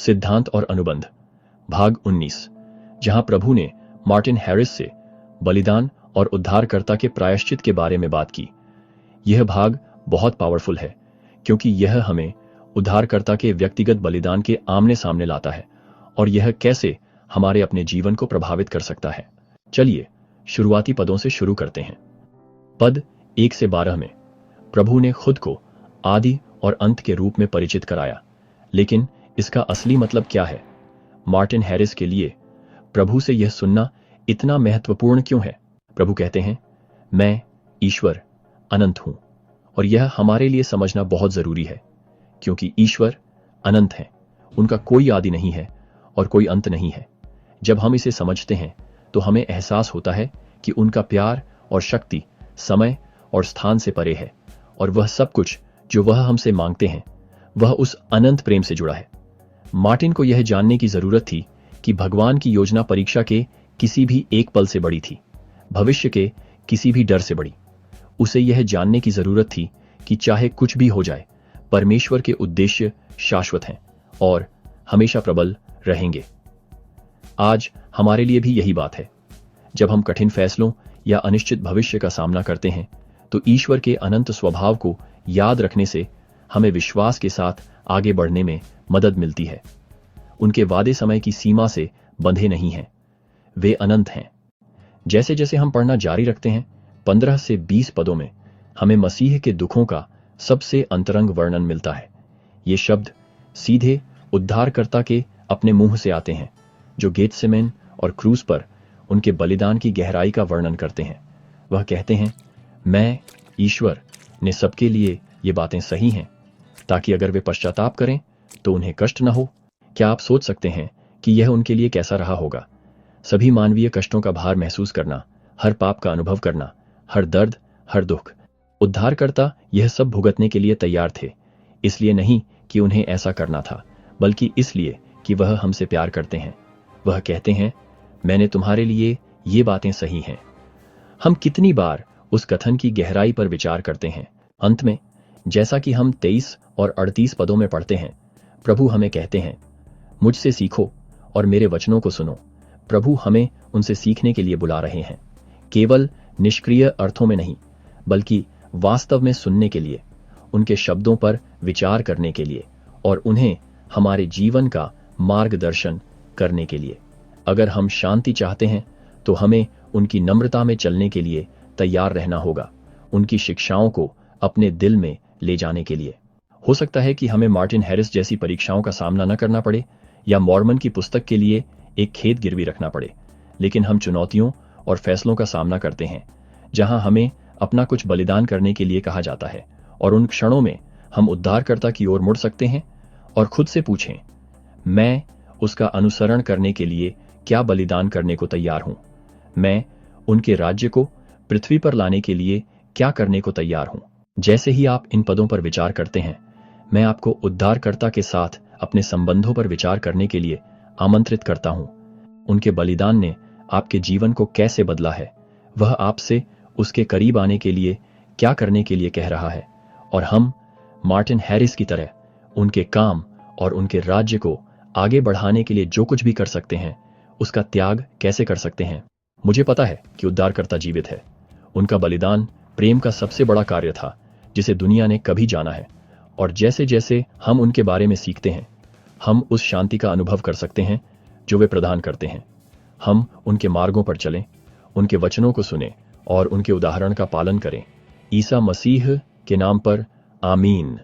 सिद्धांत और अनुबंध भाग 19, जहां प्रभु ने मार्टिन हैरिस से बलिदान और उद्धारकर्ता के प्रायश्चित के बारे में बात की। यह भाग बहुत पावरफुल है क्योंकि यह हमें उद्धारकर्ता के व्यक्तिगत बलिदान के आमने सामने लाता है और यह कैसे हमारे अपने जीवन को प्रभावित कर सकता है। चलिए शुरुआती पदों से शुरू करते हैं। पद 1 से 12 में प्रभु ने खुद को आदि और अंत के रूप में परिचित कराया, लेकिन इसका असली मतलब क्या है? मार्टिन हैरिस के लिए प्रभु से यह सुनना इतना महत्वपूर्ण क्यों है? प्रभु कहते हैं, मैं ईश्वर अनंत हूं, और यह हमारे लिए समझना बहुत जरूरी है क्योंकि ईश्वर अनंत हैं, उनका कोई आदि नहीं है और कोई अंत नहीं है। जब हम इसे समझते हैं तो हमें एहसास होता है कि उनका प्यार और शक्ति समय और स्थान से परे है, और वह सब कुछ जो वह हमसे मांगते हैं वह उस अनंत प्रेम से जुड़ा है। मार्टिन को यह जानने की जरूरत थी कि भगवान की योजना परीक्षा के किसी भी एक पल से बड़ी थी, भविष्य के किसी भी डर से बड़ी। उसे यह जानने की जरूरत थी कि चाहे कुछ भी हो जाए, परमेश्वर के उद्देश्य शाश्वत हैं और हमेशा प्रबल रहेंगे। आज हमारे लिए भी यही बात है। जब हम कठिन फैसलों या अनिश्चित भविष्य का सामना करते हैं तो ईश्वर के अनंत स्वभाव को याद रखने से हमें विश्वास के साथ आगे बढ़ने में मदद मिलती है। उनके वादे समय की सीमा से बंधे नहीं हैं, वे अनंत हैं। जैसे जैसे हम पढ़ना जारी रखते हैं, 15 से 20 पदों में हमें मसीह के दुखों का सबसे अंतरंग वर्णन मिलता है। ये शब्द सीधे उद्धारकर्ता के अपने मुंह से आते हैं, जो गेत्सेमन और क्रूस पर उनके बलिदान की गहराई का वर्णन करते हैं। वह कहते हैं, मैं ईश्वर ने सबके लिए ये बातें सही हैं, ताकि अगर वे पश्चाताप करें तो उन्हें कष्ट न हो। क्या आप सोच सकते हैं कि यह उनके लिए कैसा रहा होगा? सभी मानवीय कष्टों का भार महसूस करना, हर पाप का अनुभव करना, हर दर्द, हर दुख। उद्धारकर्ता यह सब भुगतने के लिए तैयार थे, इसलिए नहीं कि उन्हें ऐसा करना था, बल्कि इसलिए कि वह हमसे प्यार करते हैं। वह कहते हैं, मैंने तुम्हारे लिए ये बातें सही हैं। हम कितनी बार उस कथन की गहराई पर विचार करते हैं। अंत में, जैसा कि हम 23 और 38 पदों में पढ़ते हैं, प्रभु हमें कहते हैं, मुझसे सीखो और मेरे वचनों को सुनो। प्रभु हमें उनसे सीखने के लिए बुला रहे हैं, केवल निष्क्रिय अर्थों में नहीं, बल्कि वास्तव में सुनने के लिए, उनके शब्दों पर विचार करने के लिए और उन्हें हमारे जीवन का मार्गदर्शन करने के लिए। अगर हम शांति चाहते हैं तो हमें उनकी नम्रता में चलने के लिए तैयार रहना होगा, उनकी शिक्षाओं को अपने दिल में ले जाने के लिए। हो सकता है कि हमें मार्टिन हैरिस जैसी परीक्षाओं का सामना न करना पड़े या मॉर्मन की पुस्तक के लिए एक खेत गिरवी रखना पड़े, लेकिन हम चुनौतियों और फैसलों का सामना करते हैं जहां हमें अपना कुछ बलिदान करने के लिए कहा जाता है, और उन क्षणों में हम उद्धारकर्ता की ओर मुड़ सकते हैं और खुद से पूछें, मैं उसका अनुसरण करने के लिए क्या बलिदान करने को तैयार हूं? मैं उनके राज्य को पृथ्वी पर लाने के लिए क्या करने को तैयार हूं? जैसे ही आप इन पदों पर विचार करते हैं, मैं आपको उद्धारकर्ता के साथ अपने संबंधों पर विचार करने के लिए आमंत्रित करता हूं। उनके बलिदान ने आपके जीवन को कैसे बदला है, वह आपसे उसके करीब आने के लिए क्या करने के लिए कह रहा है, और हम मार्टिन हैरिस की तरह उनके काम और उनके राज्य को आगे बढ़ाने के लिए जो कुछ भी कर सकते हैं, उसका त्याग कैसे कर सकते हैं। मुझे पता है कि उद्धारकर्ता जीवित है। उनका बलिदान प्रेम का सबसे बड़ा कार्य था जिसे दुनिया ने कभी जाना है, और जैसे जैसे हम उनके बारे में सीखते हैं, हम उस शांति का अनुभव कर सकते हैं जो वे प्रदान करते हैं। हम उनके मार्गों पर चलें, उनके वचनों को सुनें और उनके उदाहरण का पालन करें। ईसा मसीह के नाम पर आमीन।